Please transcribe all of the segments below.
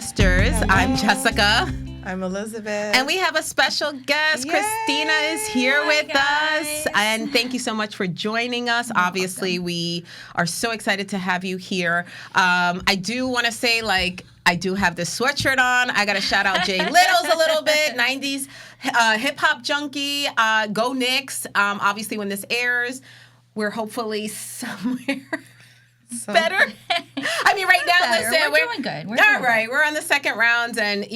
Sisters. Hello. I'm Jessica. I'm Elizabeth. And we have a special guest. Yay! Kristina is here Hi, with guys. us. And thank you so much for joining us. You're Obviously, welcome. we are so excited to have you here. I do want to say, I do have this sweatshirt on. I got to shout out Jay Littles a little bit. 90s hip-hop junkie. Go Knicks. Obviously, when this airs, we're hopefully somewhere better. I mean, right now, Better. listen, We're doing good. We're all doing right. We're on the second round, and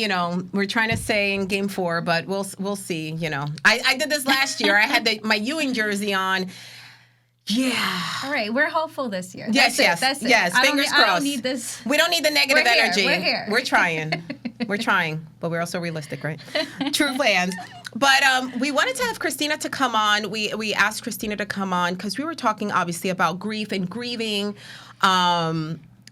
we're trying to stay in game 4, but we'll see. I did this last year. I had my Ewing jersey on. Yeah. All right, we're hopeful this year. Yes. That's it. Fingers crossed. I don't need this. We don't need the negative We're here. energy. We're here. We're trying. We're trying, but we're also realistic, right? True plans. But we wanted to have Kristina to come on. We asked Kristina to come on because we were talking obviously about grief and grieving.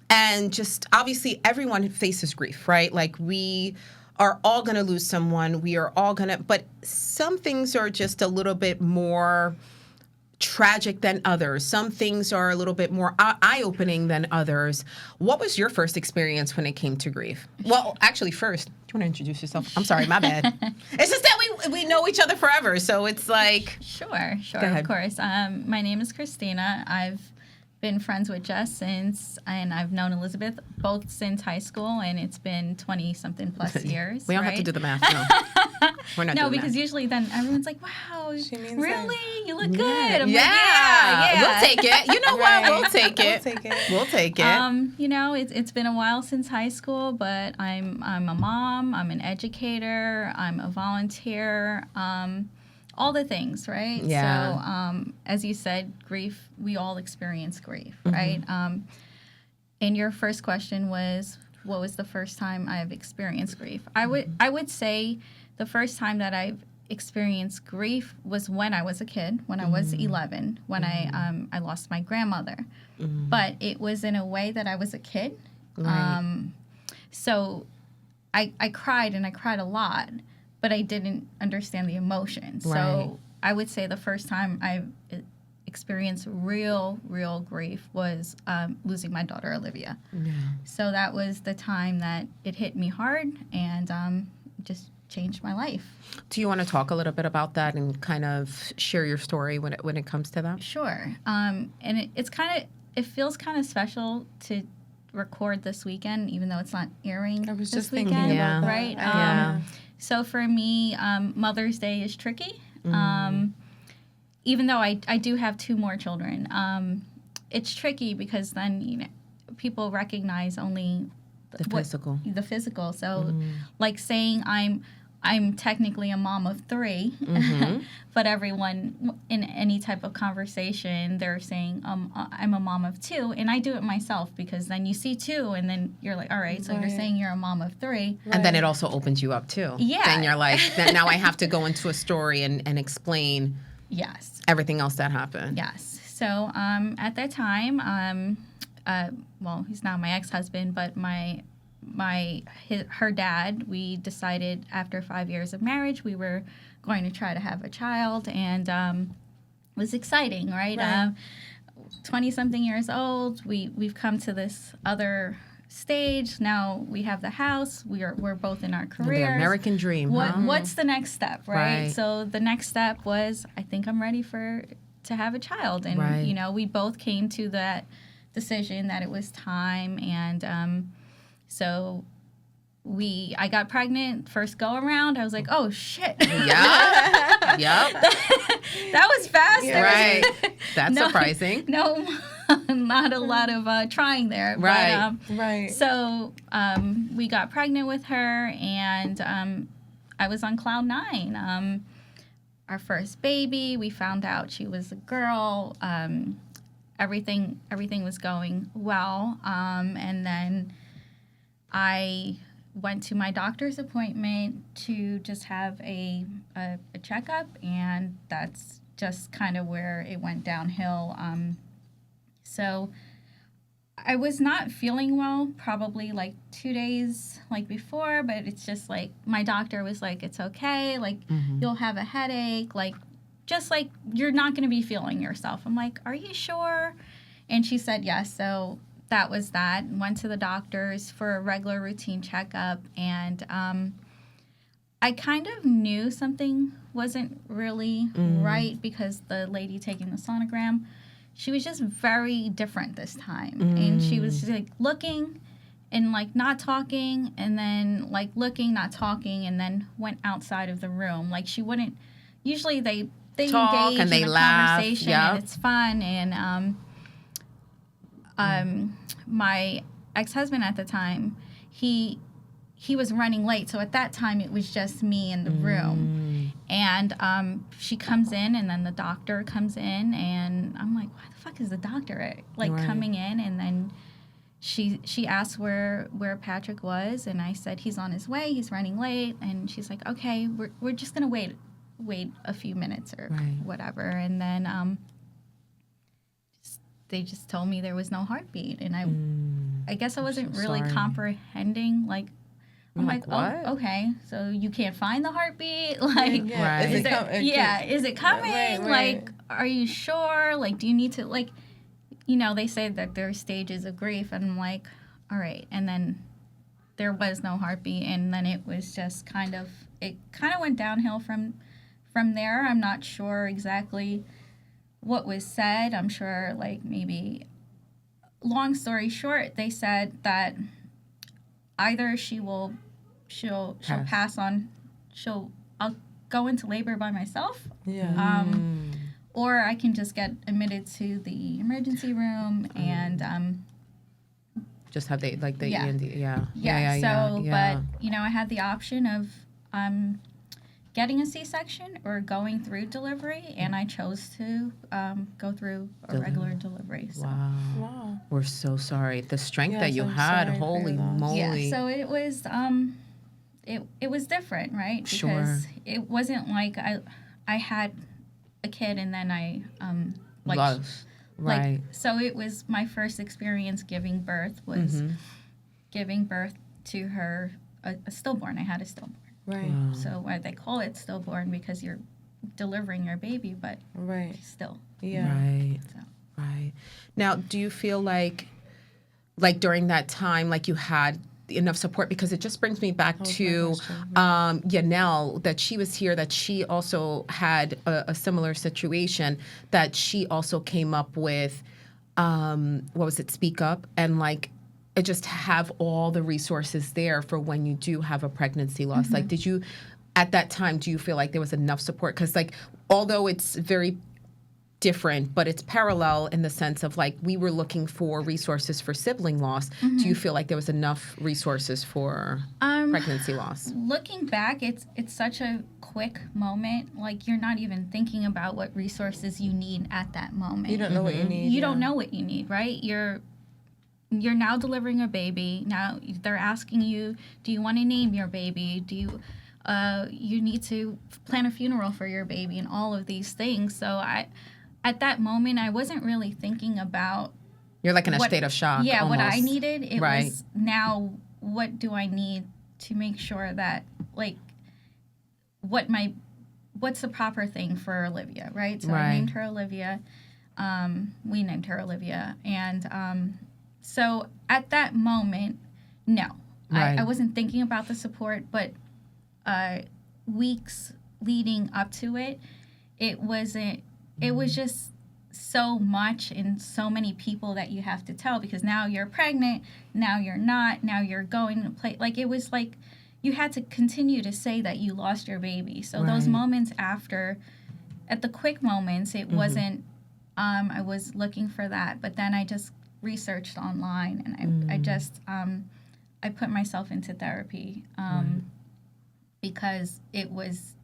And just obviously everyone faces grief, right? Like we are all going to lose someone. We are all going to, but some things are just a little bit more tragic than others. Some things are a little bit more eye-opening than others. What was your first experience when it came to grief? Well, actually, first, do you want to introduce yourself? I'm sorry, my bad. It's just that we know each other forever, so it's like... Sure, Go ahead. of course. My name is Kristina. I've been friends with Jess and I've known Elizabeth both since high school, and it's been 20-something plus years. We don't have to right? do the math, no. We're not No, doing because math. usually then everyone's like, wow, She means really? that. You look good. I'm Yeah. like, yeah. We'll take it. You know what? We'll take it. We'll take it. We'll take it. It's been a while since high school, but I'm a mom, I'm an educator, I'm a volunteer, all the things, right? Yeah. So, as you said, grief, we all experience grief, Mm-hmm. right? And your first question was, what was the first time I've experienced grief? I would say the first time that I've experienced grief was when I was a kid, when I was 11, when I lost my grandmother. But it was in a way that I was a kid. Right. So I cried, and I cried a lot, but I didn't understand the emotion. Right. So I would say the first time I experienced real grief was losing my daughter, Olivia. Yeah. So that was the time that it hit me hard and just changed my life. Do you want to talk a little bit about that and kind of share your story when it comes to that? Sure. And it feels kind of special to record this weekend, even though it's not airing I was this just thinking weekend, Yeah. about that. right? Yeah. So for me, Mother's Day is tricky. Even though I do have 2 more children, it's tricky because then people recognize only The physical. The physical. So, like saying I'm technically a mom of 3, but everyone in any type of conversation, they're saying I'm a mom of 2, and I do it myself because then you see 2, and then you're like, all right, so you're Right. saying you're a mom of 3. And then it also opens you up too. Yeah. Then you're like, then now I have to go into a story and explain Yes. everything else that happened. Yes. So at that time, well, he's now my ex-husband, but her dad, we decided after 5 years of marriage, we were going to try to have a child, and it was exciting, right? Right. 20-something years old, we've come to this other stage. Now we have the house. We're both in our The careers. American dream. huh? What's the next step, right? Right. So the next step was, I think I'm ready to have a child, and Right. we both came to that decision that it was time, and so I got pregnant first go around. I was like, oh shit, Yeah. Yep. that was fast. Yeah. Right. That's No. surprising. No, not a lot of trying there. Right. But, Right. So we got pregnant with her, and I was on cloud 9. Our first baby, we found out she was a girl. Everything was going well, and then I went to my doctor's appointment to just have a checkup, and that's just kind of where it went downhill. So I was not feeling well, probably like 2 days like before, but it's just like my doctor was like, it's okay, like you'll have a headache, like just like you're not going to be feeling yourself. I'm like, are you sure? And she said yes. So that was that. Went to the doctors for a regular routine checkup, and I kind of knew something wasn't really right because the lady taking the sonogram, she was just very different this time. And she was just, like, looking and, like, not talking, and then, like, looking, not talking, and then went outside of the room. Like, she wouldn't, usually they talk engage and they in a laugh. conversation, and it's fun. And my ex-husband at the time, he was running late, so at that time it was just me in the room. And she comes in, and then the doctor comes in, and I'm like, why the fuck is the doctor coming in? And then she asked where Patrick was, and I said he's on his way, he's running late. And she's like, okay, we're just gonna wait a few minutes or whatever. And then they just told me there was no heartbeat, and I guess I wasn't really comprehending, like, I'm like, what? oh, okay, so you can't find the heartbeat? Like, Right. is it coming? Right. Like, are you sure? Like, do you need to, like, they say that there are stages of grief, and I'm like, all right. And then there was no heartbeat, and then it was just kind of went downhill from there. I'm not sure exactly what was said. I'm sure, like, maybe, long story short, they said that either she'll pass on, I'll go into labor by myself. Yeah. Or I can just get admitted to the emergency room and just have the END. But I had the option of getting a C-section or going through delivery, and I chose to go through a regular delivery. So. Wow. We're so sorry. The strength that you had, holy moly. Yeah, so it was it was different, right? Because it wasn't like I had a kid and then I lost. Right. So it was my first experience giving birth was giving birth to her a stillborn. I had a stillborn. Right. Wow. So they call it stillborn because you're delivering your baby, but still. Yeah. Right. So. Right. Now, do you feel like during that time, like you had enough support? Because it just brings me back to Yanelle, that she was here, that she also had a similar situation, that she also came up with, Speak Up, and like, just have all the resources there for when you do have a pregnancy loss. Like, did you, at that time, do you feel like there was enough support? Because, like, although it's very different, but it's parallel in the sense of, like, we were looking for resources for sibling loss. Do you feel like there was enough resources for pregnancy loss? Looking back, it's such a quick moment. Like, you're not even thinking about what resources you need at that moment. You don't know what you need. You don't know what you need, right? You're now delivering a baby. Now they're asking you, do you want to name your baby? Do you you need to plan a funeral for your baby and all of these things. So at that moment, I wasn't really thinking about. You're like in a state of shock. Yeah, almost. what I needed. It was now, what do I need to make sure that, like, what's the proper thing for Olivia, right? So I named her Olivia. We named her Olivia. And so at that moment, no. I wasn't thinking about the support, but weeks leading up to it, it was just so much and so many people that you have to tell, because now you're pregnant, now you're not, now you're going to play. Like, it was like you had to continue to say that you lost your baby. So those moments after, at the quick moments, it wasn't, I was looking for that. But then I just researched online, and I just, I put myself into therapy because it was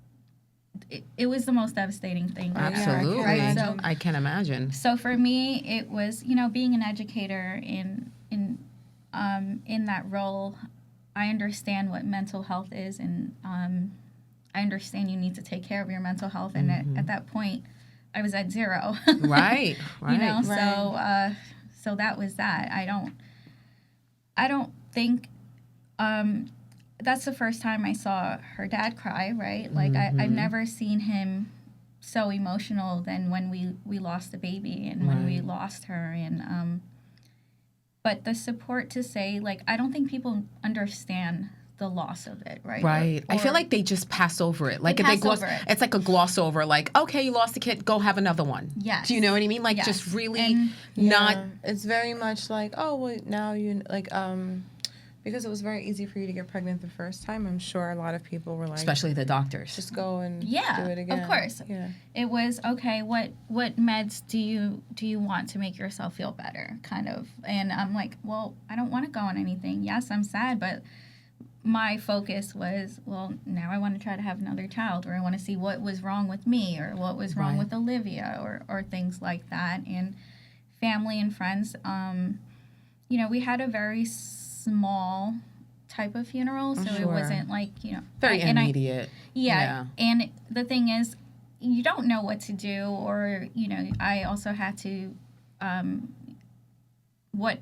the most devastating thing. Absolutely. Right? So, I can imagine. So for me, it was, being an educator in that role, I understand what mental health is, and I understand you need to take care of your mental health. And at that point, I was at 0. Right. So that was that. I don't think that's the first time I saw her dad cry, right? Like, I've never seen him so emotional than when we lost the baby and when we lost her. And but the support to say, like, I don't think people understand the loss of it, right? Right. I feel Or- like they just pass over it. Like They if they pass gloss, over it. it's like a gloss over. Like, okay, you lost a kid, go have another one. Yes. Do you know what I mean? Like Yes. just really And- not. Yeah, it's very much like, oh, well, now you, like, because it was very easy for you to get pregnant the first time, I'm sure a lot of people were like, Especially the doctors. just go and Yeah, do it again. of course. Yeah. It was, okay, what meds do you want to make yourself feel better, kind of. And I'm like, well, I don't want to go on anything. Yes, I'm sad, but my focus was, well, now I want to try to have another child, or I want to see what was wrong with me, or what was wrong Right. with Olivia, or things like that. And family and friends, you know, we had a very small type of funeral, so it Sure. wasn't like, you know, Very and immediate. yeah, and the thing is, you don't know what to do, or, you know, I also had to, what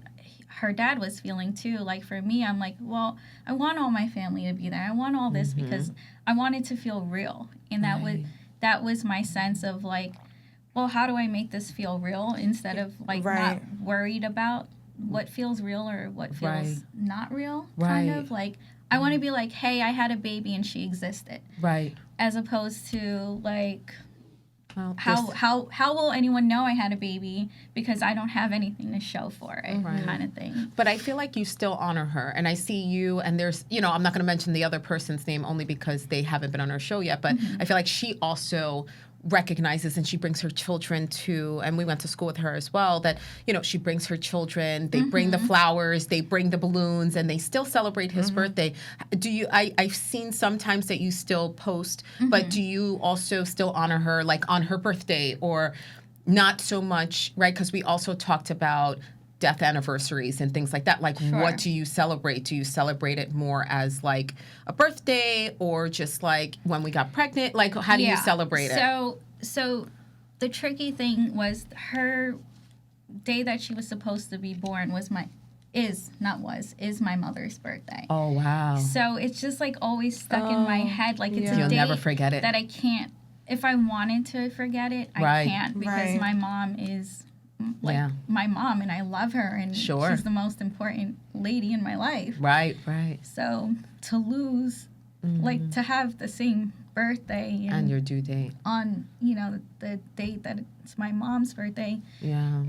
her dad was feeling too. Like for me, I'm like, well, I want all my family to be there. I want all this because I want it to feel real, and that was my sense of like, well, how do I make this feel real instead of like not worried about what feels real or what feels not real, kind of like. I want to be like, hey, I had a baby and she existed. Right. As opposed to like, Well, how will anyone know I had a baby because I don't have anything to show for it, kind of thing. But I feel like you still honor her. And I see you, and there's, you know, I'm not going to mention the other person's name only because they haven't been on our show yet, but I feel like she also recognizes, and she brings her children to, and we went to school with her as well, that, you know, she brings her children, they bring the flowers, they bring the balloons, and they still celebrate his birthday. Do you, I've seen sometimes that you still post, but do you also still honor her like on her birthday, or not so much, right? Because we also talked about death anniversaries and things like that. Like, what do you celebrate? Do you celebrate it more as like a birthday, or just like when we got pregnant? Like, how do you celebrate it? So the tricky thing was her day that she was supposed to be born is my mother's birthday. Oh, wow. So it's just like always stuck in my head. Like it's a You'll date never forget it. that I can't. If I wanted to forget it, I can't, because my mom is like my mom, and I love her, and she's the most important lady in my life. Right. So to lose, like to have the same birthday and your due date on, you know, the date that it's my mom's birthday. Yeah.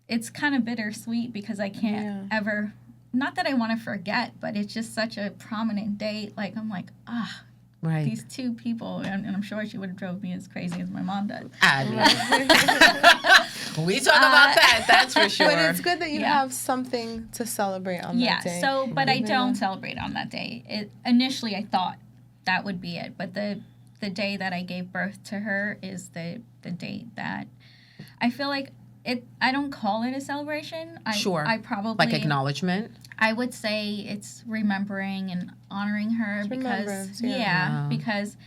It's kind of bittersweet because I can't ever. Not that I want to forget, but it's just such a prominent date. Like I'm like, these two people, and I'm sure she would have drove me as crazy as my mom does. We talk about that, that's for sure. But it's good that you have something to celebrate on that day. So, but I don't celebrate on that day. Initially, I thought that would be it, but the day that I gave birth to her is the date that I feel like it. I don't call it a celebration. I probably like acknowledgement. I would say it's remembering and honoring her, because because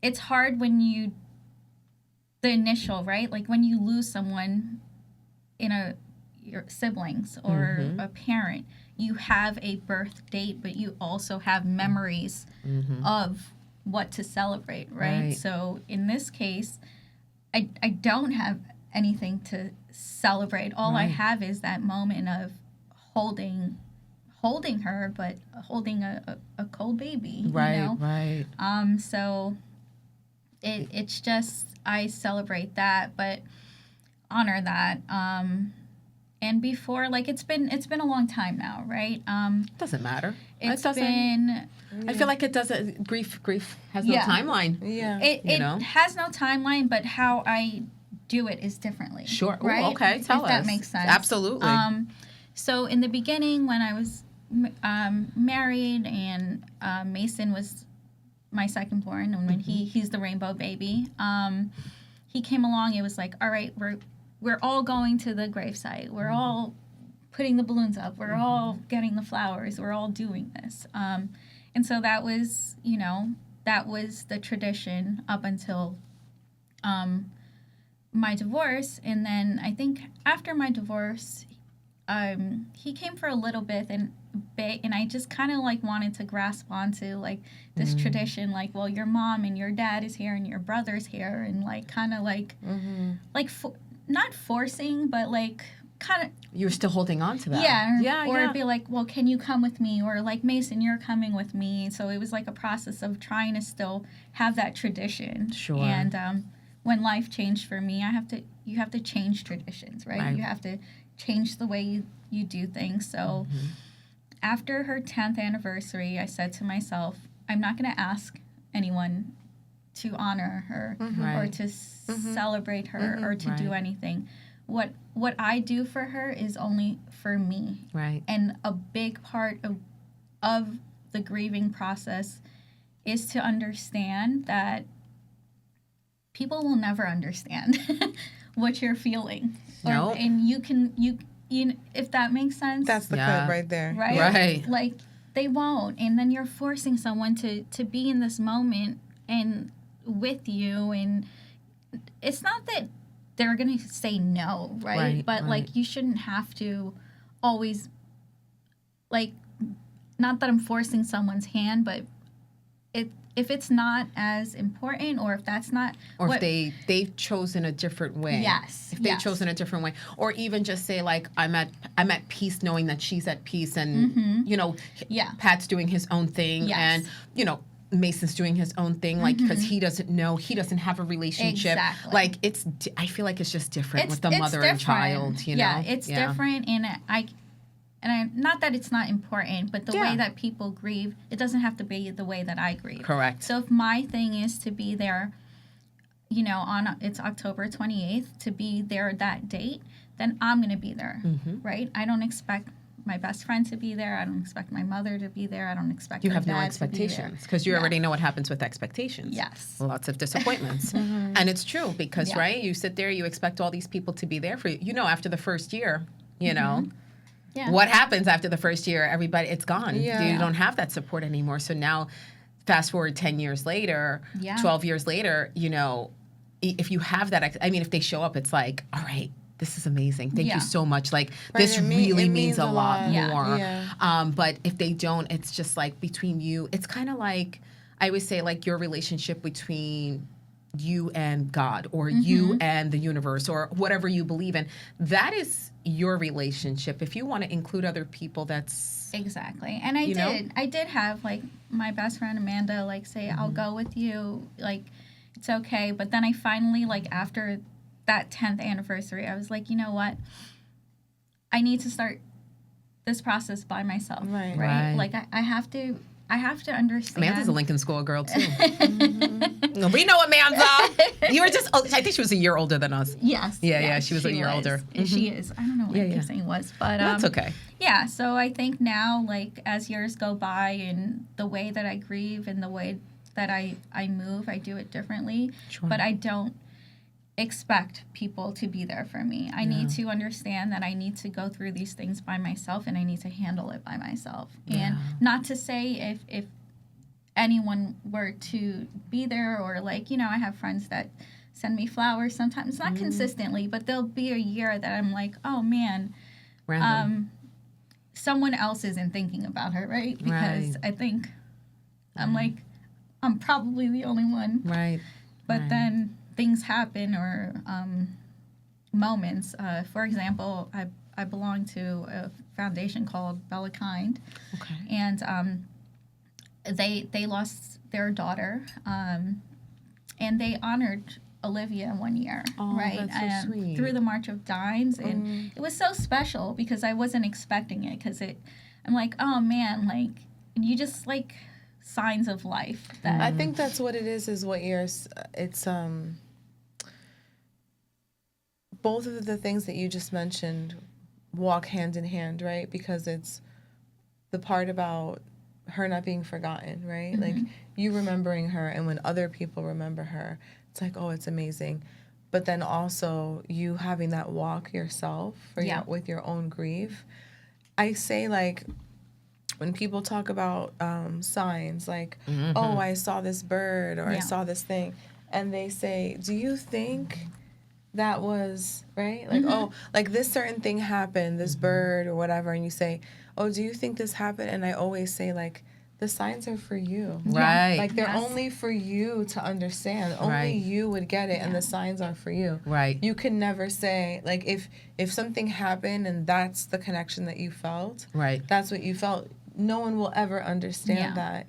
it's hard when you the initial, right? Like when you lose someone in your siblings or a parent, you have a birth date, but you also have memories of what to celebrate, right? So in this case, I don't have anything to celebrate. All I have is that moment of holding her, but holding a cold baby, you know? So it's just, I celebrate that, but honor that. And before, like it's been a long time now, right? Doesn't matter. It doesn't. I feel like it doesn't. Grief has no timeline. Yeah. It has no timeline, but how I do it is differently. Sure. Right? Ooh, okay. Tell us. If that makes sense. Absolutely. So in the beginning, when I was married, and Mason was my second born, and when he's the rainbow baby, he came along. It was like, all right, we're all going to the gravesite. We're all putting the balloons up. We're all getting the flowers. We're all doing this. And so that was, that was the tradition up until my divorce. And then I think after my divorce, he came for a little bit, and I just kind of like wanted to grasp onto like this tradition, like, well, your mom and your dad is here and your brother's here, and like kind of like not forcing, but like kind of, You're still holding on to that. or it'd be like, well, can you come with me? Or like, Mason, you're coming with me. So it was like a process of trying to still have that tradition. Sure. And when life changed for me, you have to change traditions, right? You have to change the way you do things. So after her 10th anniversary, I said to myself, I'm not going to ask anyone to honor her or to celebrate her or to do anything. What I do for her is only for me. Right. And a big part of the grieving process is to understand that people will never understand what you're feeling. No. And you if that makes sense. That's the clip right there. Right? Like, they won't. And then you're forcing someone to be in this moment and with you. And it's not that they're going to say no, right? But, like, you shouldn't have to always, like, not that I'm forcing someone's hand, but if it's not as important, or if that's not, or if they've chosen a different way. Yes. If they've chosen a different way, or even just say, like, I'm at peace knowing that she's at peace, and you know, Pat's doing his own thing, and you know, Mason's doing his own thing, like, because he doesn't have a relationship. Exactly. Like, I feel like it's just different with the mother and child. You know, yeah, it's different, and I not that it's not important, but the way that people grieve, it doesn't have to be the way that I grieve. Correct. So if my thing is to be there, you know, it's October 28th, to be there that date, then I'm going to be there, right? I don't expect my best friend to be there. I don't expect my mother to be there. I don't expect you my have no dad expectations, because you already know what happens with expectations. Yes. Lots of disappointments. And it's true, because, right, you sit there, you expect all these people to be there for you. You know, after the first year, you know, what happens after the first year? Everybody, it's gone. You don't have that support anymore. So now, fast forward 10 years later, 12 years later, you know, if you have that, I mean, if they show up, it's like, all right, this is amazing. Thank you so much. Like, this really means a lot more. But if they don't, it's just like between you. It's kind of like, I always say, like, your relationship between you and God, or you and the universe, or whatever you believe in. That is your relationship. If you want to include other people, that's exactly. And I did have, like, my best friend Amanda, like, say, I'll go with you, like, it's okay. But then I finally, like, after that 10th anniversary, I was like, you know what, I need to start this process by myself. Right. Like, I have to understand. Amanda's a Lincoln School girl too. We know Amanda. You were just, I think she was a year older than us. Yes. Yeah, she was a year older. She is. I don't know what I'm saying was, but that's okay. Yeah, so I think now, like, as years go by, and the way that I grieve and the way that I move, I do it differently. Sure. But I don't expect people to be there for me. I need to understand that I need to go through these things by myself, and I need to handle it by myself. And not to say if anyone were to be there, or, like, you know, I have friends that send me flowers sometimes, not consistently, but there'll be a year that I'm like, oh man, someone else isn't thinking about her, right? Because I think I'm like, I'm probably the only one. Right. But then things happen, or moments. For example, I belong to a foundation called Bella Kind. Okay. And they lost their daughter, and they honored Olivia 1 year, right? That's so sweet. Through the March of Dimes, and it was so special because I wasn't expecting it. Because I'm like, oh man, like, you just, like, signs of life. That I think that's what it is what it's both of the things that you just mentioned walk hand in hand, right? Because it's the part about her not being forgotten, right? Like, you remembering her, and when other people remember her, it's like, oh, it's amazing. But then also you having that walk yourself with your own grief. I say, like, when people talk about signs, like, oh, I saw this bird, or I saw this thing, and they say, do you think that was, right? Like, oh, like, this certain thing happened, this bird or whatever, and you say, oh, do you think this happened? And I always say, like, the signs are for you. Right. Like, they're Yes. only for you to understand. Only Right. you would get it, and the signs are for you. Right. You can never say, like, if something happened and that's the connection that you felt, Right. that's what you felt, no one will ever understand Yeah. that.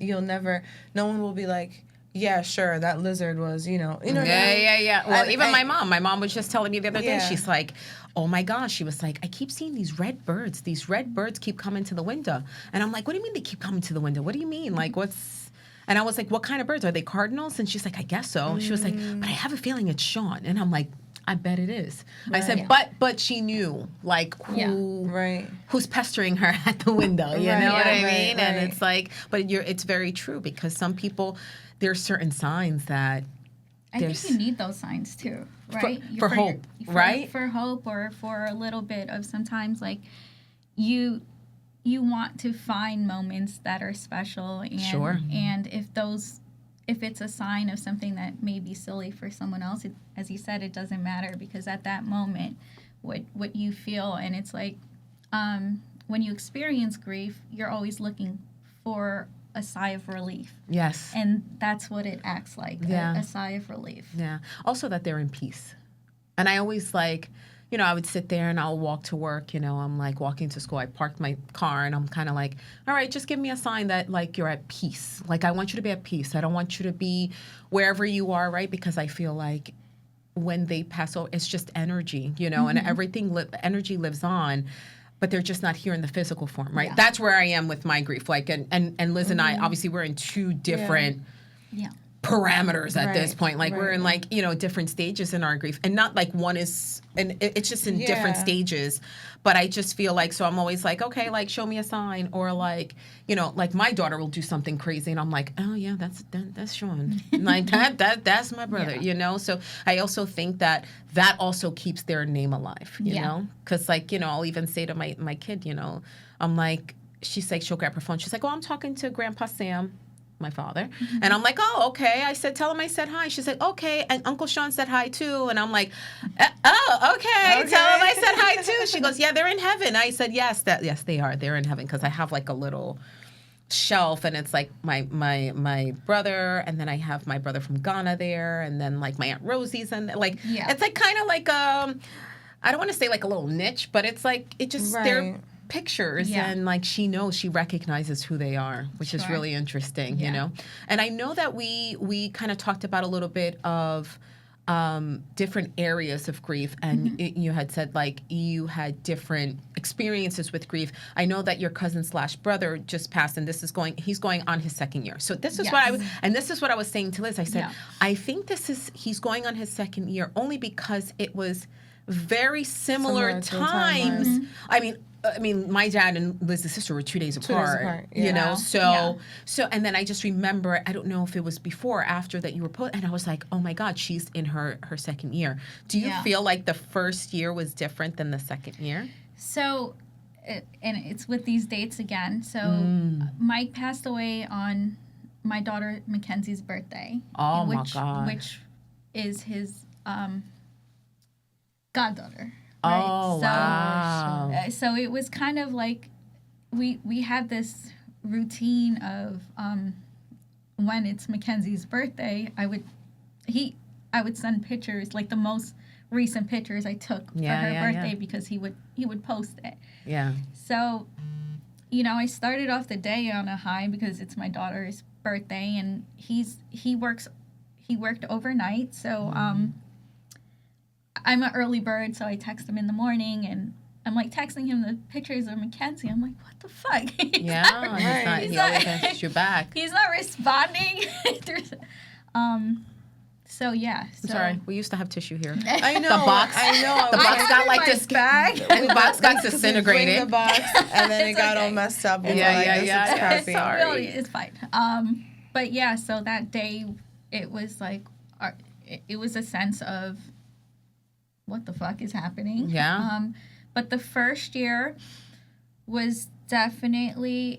No one will be like, yeah, sure, that lizard was, you know what I mean? Yeah. Well, And- even and- my mom was just telling me the other day, Yeah. she's like, oh my gosh, she was like, I keep seeing these red birds. These red birds keep coming to the window. And I'm like, what do you mean they keep coming to the window? What do you mean? Like, what's... And I was like, what kind of birds? Are they cardinals? And she's like, I guess so. She was like, but I have a feeling it's Sean. And I'm like, I bet it is. I said, Right. but she knew, like, who... Right. who's pestering her at the window, you Right, know what I yeah, right, mean? And right. it's like, but it's very true, because some people, there's certain signs that I there's think you need those signs too, right? for hope, right? For hope, or for a little bit of, sometimes, like, you want to find moments that are special, and Sure. and if it's a sign of something that may be silly for someone else, as you said, it doesn't matter, because at that moment, what you feel, and it's like, when you experience grief, you're always looking for a sigh of relief, Yes. and that's what it acts like, Yeah. a sigh of relief. Yeah. Also that they're in peace. And I always like, you know, I would sit there and I'll walk to work, you know, I'm like walking to school. I parked my car and I'm kind of like, all right, just give me a sign that like you're at peace. Like, I want you to be at peace. I don't want you to be wherever you are, right? Because I feel like when they pass over, it's just energy, you know, and everything, energy lives on, but they're just not here in the physical form, right? Yeah. That's where I am with my grief. Like, and Liz and I, obviously we're in two different Yeah. parameters at this Right, point. Like, we're in right. like, you know, different stages in our grief, and not like one is, and it's just in different Yeah. stages. But I just feel like, so I'm always like, okay, like show me a sign, or like, you know, like my daughter will do something crazy and I'm like, oh yeah, that's Sean. Like that's my brother, Yeah. you know? So I also think that also keeps their name alive, you Yeah. know? Cause like, you know, I'll even say to my kid, you know, I'm like, she's like, she'll grab her phone. She's like, oh, I'm talking to Grandpa Sam, my father. And I'm like, oh, okay. I said, tell him I said hi. She's like, okay. And Uncle Sean said hi too. And I'm like, oh, okay. Tell him I said hi too. She goes, yeah, they're in heaven. I said, yes, they are. They're in heaven. Cause I have like a little shelf, and it's like my brother, and then I have my brother from Ghana there, and then like my Aunt Rosie's, and like, Yeah. it's like kind of like, I don't want to say like a little niche, but it's like, it just, they're Right. pictures, Yeah. and like she recognizes who they are, which is Sure. really interesting, you Yeah. know. And I know that we kind of talked about a little bit of different areas of grief, and you had said like you had different experiences with grief. I know that your cousin / brother just passed, and he's going on his second year. So this is this is what I was saying to Liz. I said, Yeah. I think he's going on his second year only because it was very similar Similar to the times. timeline. I mean, my dad and Liz's sister were 2 days apart. You yeah. know, Yeah. so, and then I just remember, I don't know if it was before or after that you were put, and I was like, oh my God, she's in her second year. Do you Yeah. feel like the first year was different than the second year? So, and it's with these dates again. So, Mike passed away on my daughter Mackenzie's birthday. Oh, my God. Which is his goddaughter. Right? Oh, so, wow. So it was kind of like we had this routine of when it's Mackenzie's birthday, I would send pictures, like the most recent pictures I took for her birthday, because he would post it. Yeah. So, you know, I started off the day on a high because it's my daughter's birthday, and he worked overnight, so I'm an early bird, so I text him in the morning, and I'm like texting him the pictures of Mackenzie. I'm like, what the fuck? He always answers you back. He's not responding. So yeah. I'm sorry, we used to have tissue here. I know. The box. I know. The box got like my this bag. The box got Bring disintegrated. the box, and then it It's got all okay. messed up. Yeah, It's crappy. Sorry. It's fine. But yeah, so that day it was like, it was a sense of what the fuck is happening. Yeah. But the first year was definitely,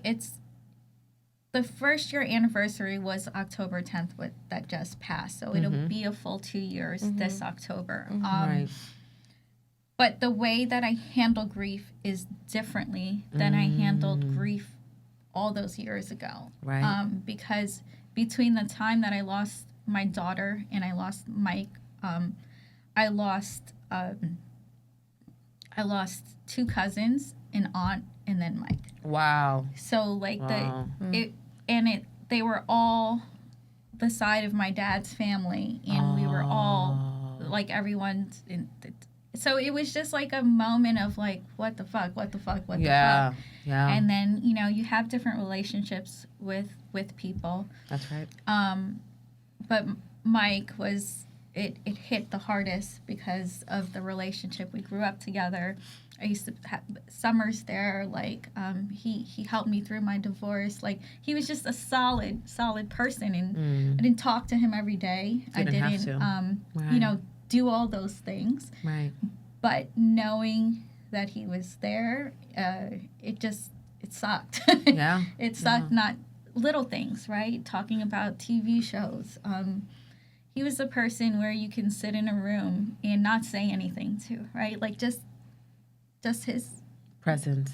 the first year anniversary was October 10th that just passed. So it'll be a full 2 years this October. Right. But the way that I handle grief is differently than I handled grief all those years ago. Right. Because between the time that I lost my daughter and I lost Mike, I lost 2 cousins, an aunt, and then Mike. Wow. So like Wow. they were all the side of my dad's family, and we were all like everyone's in. So it was just like a moment of like, what the fuck, what the fuck, what the fuck. Yeah. And then, you know, you have different relationships with people. That's right. But Mike was, it hit the hardest because of the relationship. We grew up together. I used to have summers there. Like, he helped me through my divorce. Like, he was just a solid person. And I didn't talk to him every day. I didn't have to. Right. you know, do all those things. Right. But knowing that he was there, it sucked. Yeah. It sucked. Not little things, right? Talking about TV shows. He was the person where you can sit in a room and not say anything to, right? Like just his Presence.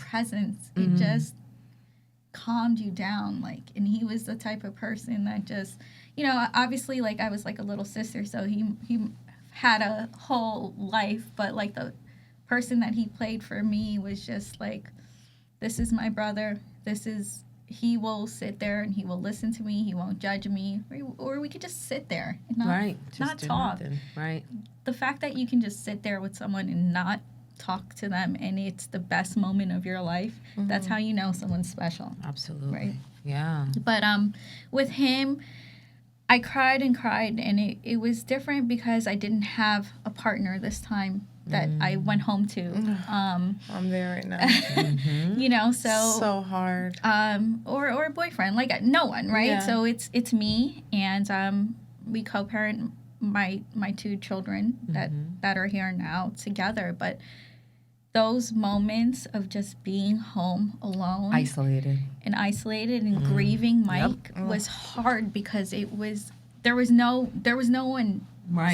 it just calmed you down. Like, and he was the type of person that just, you know, obviously, like, I was like a little sister, so he had a whole life, but like the person that he played for me was just like, this is my brother. He will sit there and he will listen to me. He won't judge me. Or we could just sit there and not talk. Nothing. Right. The fact that you can just sit there with someone and not talk to them, and it's the best moment of your life, that's how you know someone's special. Absolutely. Right. Yeah. But with him, I cried and cried, and it was different because I didn't have a partner this time that I went home to. I'm there right now. You know, so hard. Or a boyfriend, like no one, right? Yeah. So it's me, and we co-parent my 2 children that are here now together. But those moments of just being home alone, Isolated and grieving Mike was hard because there was no one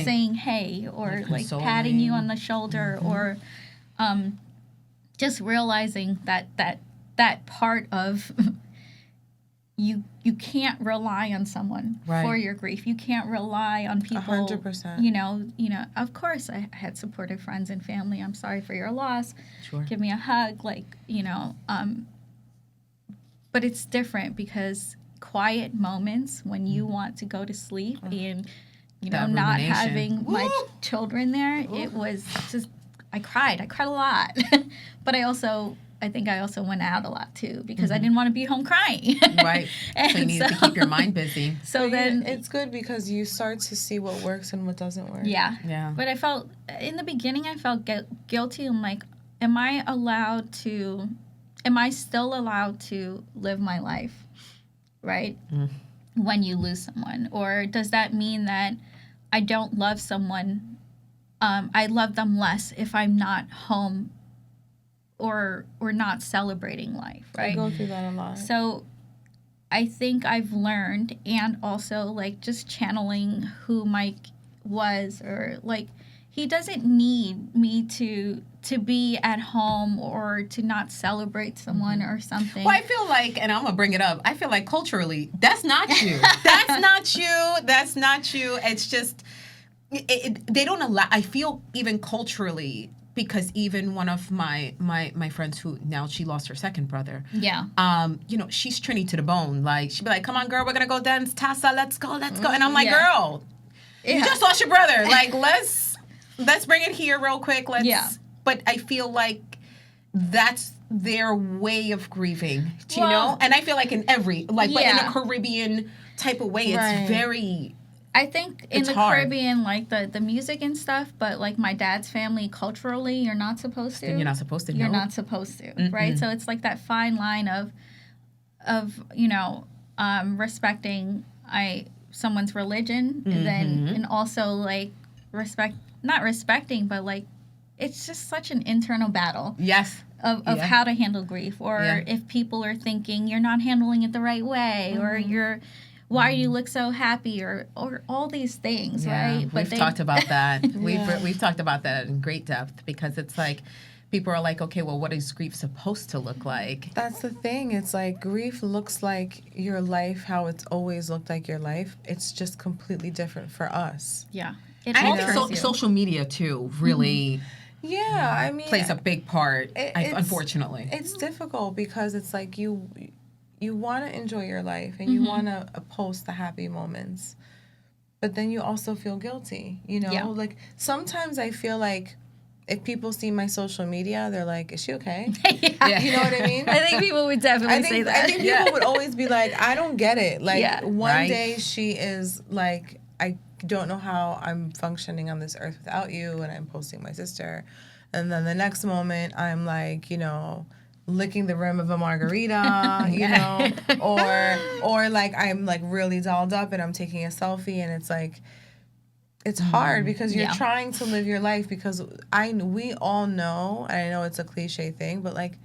saying hey or like patting you on the shoulder or just realizing that part of you can't rely on someone for your grief. You can't rely on people. 100%. You know. Of course, I had supportive friends and family. I'm sorry for your loss. Sure. Give me a hug, like, you know. But it's different because quiet moments when you want to go to sleep and not having my children there, it was just, I cried a lot. But I think I also went out a lot too because I didn't want to be home crying. Right. So you need to keep your mind busy. So then it's good because you start to see what works and what doesn't work. Yeah. Yeah. But I felt, in the beginning, I felt guilty. I'm like, am I still allowed to live my life? Right? When you lose someone? Or does that mean that I don't love someone? I love them less if I'm not home or not celebrating life, right? I go through that a lot. So I think I've learned, and also like just channeling who Mike was, or like he doesn't need me to be at home or to not celebrate someone or something. Well, I feel like, and I'm gonna bring it up, I feel like culturally that's not you. That's not you. It's just they don't allow. I feel even culturally, because even one of my friends who now she lost her second brother. Yeah. She's Trini to the bone. Like she'd be like, "Come on, girl, we're gonna go dance Tassa. Let's go." And I'm like, "Girl, you just lost your brother. Like let's bring it here real quick. Let's." Yeah. But I feel like that's their way of grieving. Do you know? And I feel like in every but in a Caribbean type of way, it's very. I think in the Caribbean, like the music and stuff, but like my dad's family, culturally, you're not supposed to. You're not supposed to. You're not supposed to, right? So it's like that fine line of respecting someone's religion, and then and also like not respecting, but like it's just such an internal battle. Yes. Of how to handle grief, or if people are thinking you're not handling it the right way, or why do you look so happy, or all these things, right? But we've talked about that. We've talked about that in great depth, because it's like people are like, okay, well, what is grief supposed to look like? That's the thing. It's like grief looks like your life, how it's always looked like your life. It's just completely different for us. Yeah. And I think social media, too, really Yeah, I mean, plays a big part, unfortunately. It's difficult because it's like you want to enjoy your life and you want to post the happy moments. But then you also feel guilty, you know? Yeah. Like, sometimes I feel like if people see my social media, they're like, is she okay? Yeah. You know what I mean? I think people would definitely say that. I think people would always be like, I don't get it. Like, one Right. day she is like, I don't know how I'm functioning on this earth without you, and I'm posting my sister. And then the next moment, I'm like, you know, licking the rim of a margarita, you know, or like I'm like really dolled up and I'm taking a selfie, and it's like, it's hard because you're trying to live your life, because we all know, and I know it's a cliche thing, but like,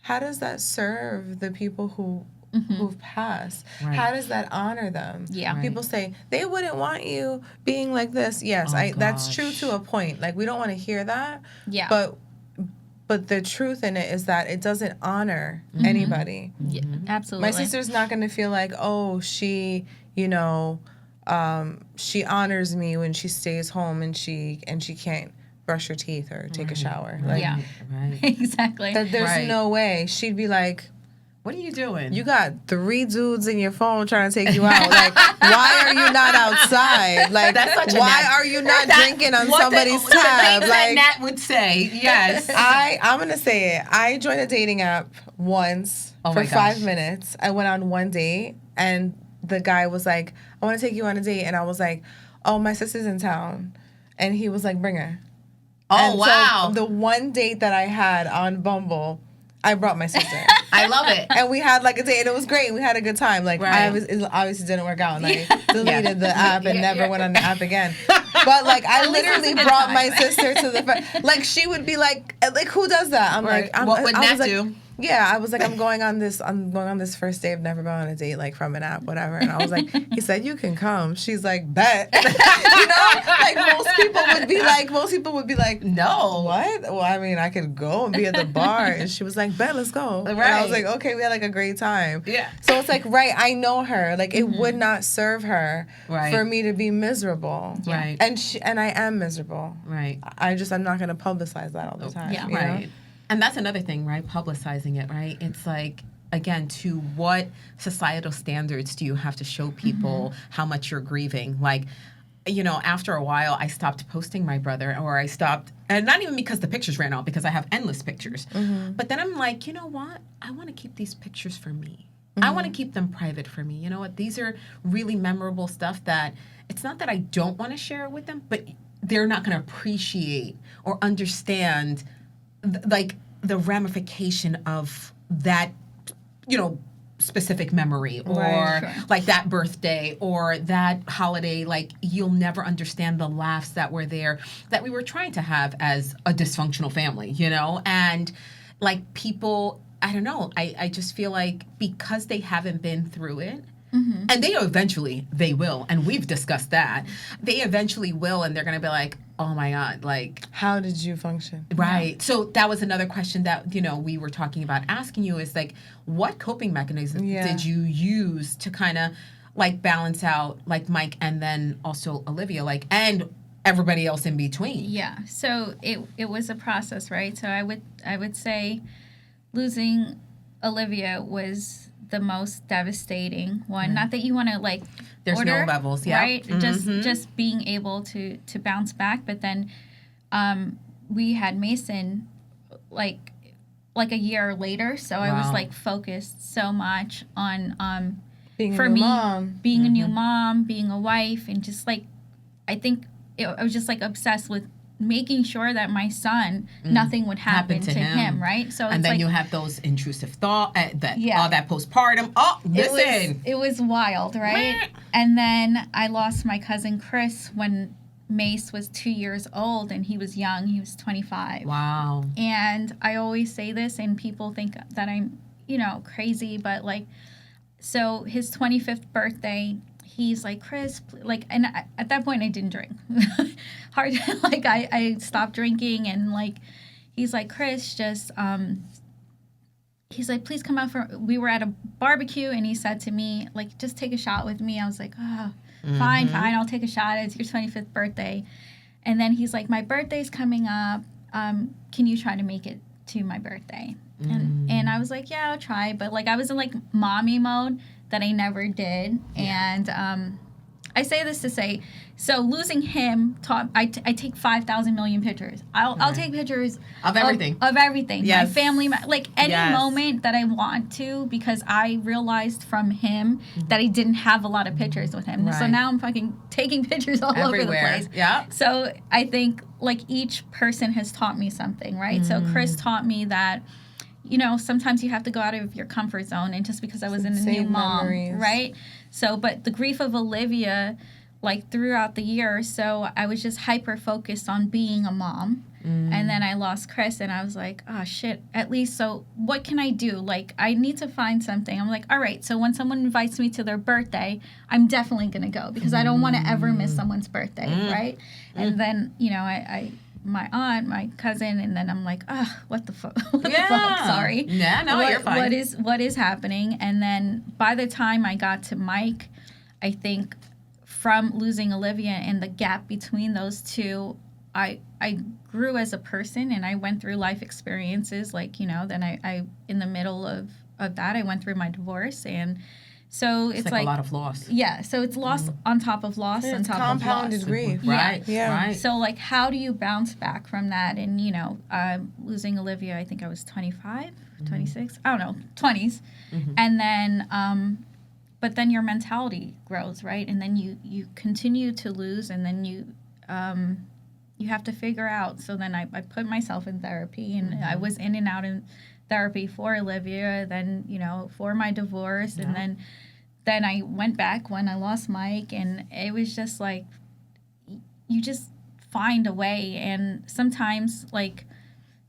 how does that serve the people who've passed? Right. How does that honor them? Yeah. Right. People say they wouldn't want you being like this. Yes, that's true to a point. Like, we don't want to hear that. Yeah. But the truth in it is that it doesn't honor anybody. Yeah, absolutely. My sister's not going to feel like, oh, she, you know, she honors me when she stays home and she can't brush her teeth or take a shower. Like, Yeah. Right. Exactly. that there's Right. no way. She'd be like, What are you doing? you got 3 dudes in your phone trying to take you out. Like, why are you not outside? Like, That's such a why Nat- are you not drinking on somebody's the tab? things Like, that Nat would say. Yes. I'm gonna say it. I joined a dating app once Oh for my 5 gosh. minutes. I went on one date, and the guy was like, "I want to take you on a date," and I was like, "Oh, my sister's in town," and he was like, "Bring her." Oh, And so wow. the one date that I had on Bumble, I brought my sister. I love it. And we had like a date, and it was great. We had a good time. Like, Right. it obviously didn't work out, and I deleted the app and never went on the app again. But like, I literally brought my sister to the like. She would be like, who does that? I'm Right. like, What would I Nat was like, do? Yeah, I was like, I'm going on this first day. I've never been on a date like from an app, whatever. And I was like, he said you can come. She's like, bet. You know, like most people would be like, No. what? Well, I mean, I could go and be at the bar. And she was like, bet, let's go. Right. And I was like, okay, we had like a great time. Yeah. So it's like, right, I know her. Like, it would not serve her Right. for me to be miserable. Right. And I am miserable. Right. I'm not going to publicize that all the time. Yeah. you know? Right. And that's another thing, right? Publicizing it, right? It's like, again, to what societal standards do you have to show people how much you're grieving? Like, you know, after a while, I stopped posting my brother, or I stopped, and not even because the pictures ran out, because I have endless pictures. But then I'm like, you know what? I want to keep these pictures for me. I want to keep them private for me. You know what? These are really memorable stuff that it's not that I don't want to share it with them, but they're not going to appreciate or understand like the ramification of that, you know, specific memory, or Right. Sure. like that birthday or that holiday. Like, you'll never understand the laughs that were there that we were trying to have as a dysfunctional family, you know? And like, people, I don't know, I just feel like because they haven't been through it, and they will, and we've discussed that, they eventually will, and they're going to be like, oh my God, like, How did you function? right. So that was another question that, you know, we were talking about asking you, is like, what coping mechanism did you use to kind of like balance out like Mike and then also Olivia, like, and everybody else in between? Yeah. So it was a process, right? So I would say losing Olivia was the most devastating one. Not that you want to like There's no order, levels, yeah. right? Just being able to bounce back. But then we had Mason like a year later, so I was Wow. like focused so much on Being for a new me mom. being a new mom, being a wife, and just like I think I was just like obsessed with making sure that my son nothing would happen to him, right? So And it's then like, you have those intrusive thoughts, that Yeah. all that postpartum. Oh, listen. it was wild, right? Meh. And then I lost my cousin Chris when Mace was 2 years old, and he was young. He was 25. Wow. And I always say this, and people think that I'm, you know, crazy, but like, so his 25th birthday, he's like, Chris, like, and at that point I didn't drink. Like I stopped drinking, and like, he's like, Chris, just he's like, please come out for. We were at a barbecue, and he said to me, like, just take a shot with me. I was like, oh, fine, I'll take a shot. It's your 25th birthday. And then he's like, my birthday's coming up. Can you try to make it to my birthday? And I was like, yeah, I'll try. But like, I was in like mommy mode that I never did. And I say this to say, so losing him taught, I take 5,000 million pictures. I'll take pictures of everything. Of everything. Yes. My family, like any moment that I want to, because I realized from him that I didn't have a lot of pictures with him. Right. So now I'm fucking taking pictures all over the place. Yeah. So I think like each person has taught me something, right? So Chris taught me that, you know, sometimes you have to go out of your comfort zone, and just because I was a new mom, right? So, but the grief of Olivia, like throughout the year, so I was just hyper focused on being a mom. And then I lost Chris, and I was like, oh shit, at least, so what can I do? Like, I need to find something. I'm like, all right, so when someone invites me to their birthday, I'm definitely going to go, because I don't want to ever miss someone's birthday, right? And then, you know, I my aunt, my cousin, and then I'm like, oh, what the fuck? Sorry. Yeah, no, you're fine. What is happening? And then by the time I got to Mike, I think from losing Olivia and the gap between those two, I grew as a person, and I went through life experiences, like, you know, then I in the middle of that, I went through my divorce, and so it's like a lot of loss. Yeah, so it's loss on top of loss on top of loss. Compounded grief. Right, right. So, like, how do you bounce back from that? And, you know, losing Olivia, I think I was 25, 26, I don't know, 20s. And then, but then your mentality grows, right? And then you continue to lose, and then you have to figure out. So then I put myself in therapy, and I was in and out in therapy for Olivia, then, you know, for my divorce, and then I went back when I lost Mike, and it was just like, you just find a way. And sometimes, like,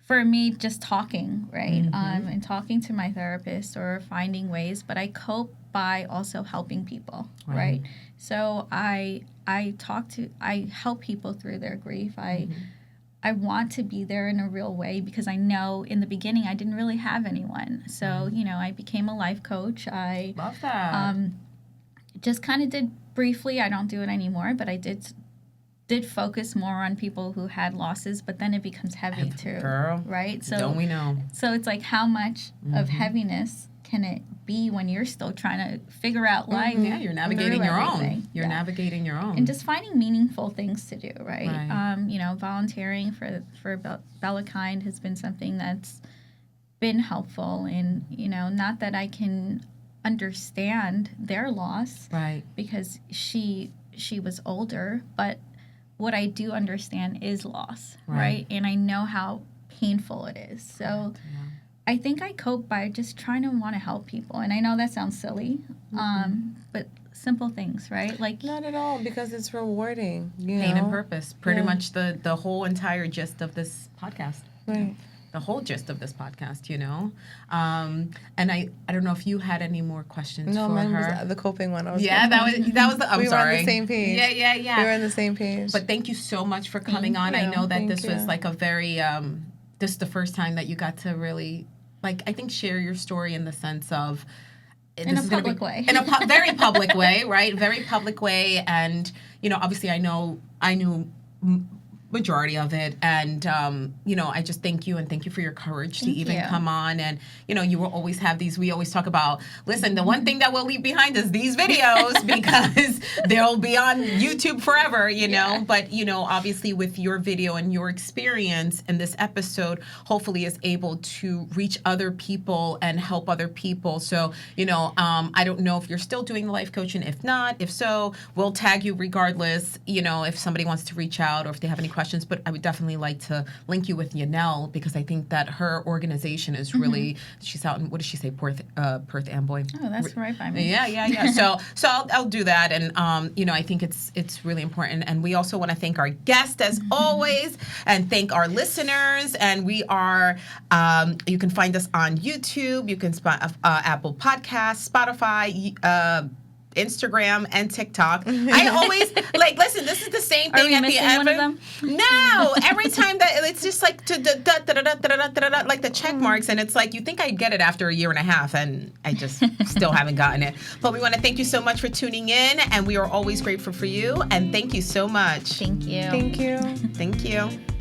for me, just talking, right, and talking to my therapist or finding ways, but I cope by also helping people, right? So I help people through their grief. I want to be there in a real way, because I know in the beginning I didn't really have anyone. So, you know, I became a life coach. I love that. Just kind of did briefly. I don't do it anymore, but I did focus more on people who had losses, but then it becomes heavy too. Girl, right? So don't we know? So it's like, how much of heaviness can it be when you're still trying to figure out life? Yeah, you're navigating your own. You're navigating your own. And just finding meaningful things to do, right? You know, volunteering for Bella Kind has been something that's been helpful. And, you know, not that I can understand their loss, right? Because she was older, but what I do understand is loss, right? And I know how painful it is. So I think I cope by just trying to want to help people. And I know that sounds silly, but simple things, right? Like, not at all, because it's rewarding. You pain know? and purpose. Pretty much the whole entire gist of this podcast. Right. The whole gist of this podcast, you know. And I don't know if you had any more questions for mine her. Was the coping one. That was the. I'm we sorry. were on the same page. Yeah. We were on the same page. But thank you so much for coming on. I know that this was like a very. This is the first time that you got to really, like, I think, share your story in the sense of. In a public way. In a very public way, right? Very public way. And, you know, obviously I knew majority of it. And, you know, I just thank you, and thank you for your courage to even come on. And, you know, you will always have these, we always talk about, listen, the one thing that we'll leave behind is these videos, because they'll be on YouTube forever, you know. But, you know, obviously with your video and your experience in this episode, hopefully is able to reach other people and help other people. So, you know, I don't know if you're still doing the life coaching. If not, if so, we'll tag you regardless, you know, if somebody wants to reach out or if they have any questions. But I would definitely like to link you with Yanelle, because I think that her organization is really, she's out in, what does she say, Perth Amboy? Oh, that's right by me. Yeah. So I'll do that. And, you know, I think it's really important. And we also want to thank our guest, as always, and thank our listeners. And we are, you can find us on YouTube. You can Apple Podcasts, Spotify, Instagram and TikTok. I always listen. This is the same Are thing we at the missing end. one of them? No, every time that it's just like like the check marks, and it's like you think I'd get it after a year and a half, and I just still haven't gotten it. But we want to thank you so much for tuning in, and we are always grateful for you. And thank you so much. Thank you. Thank you. Thank you.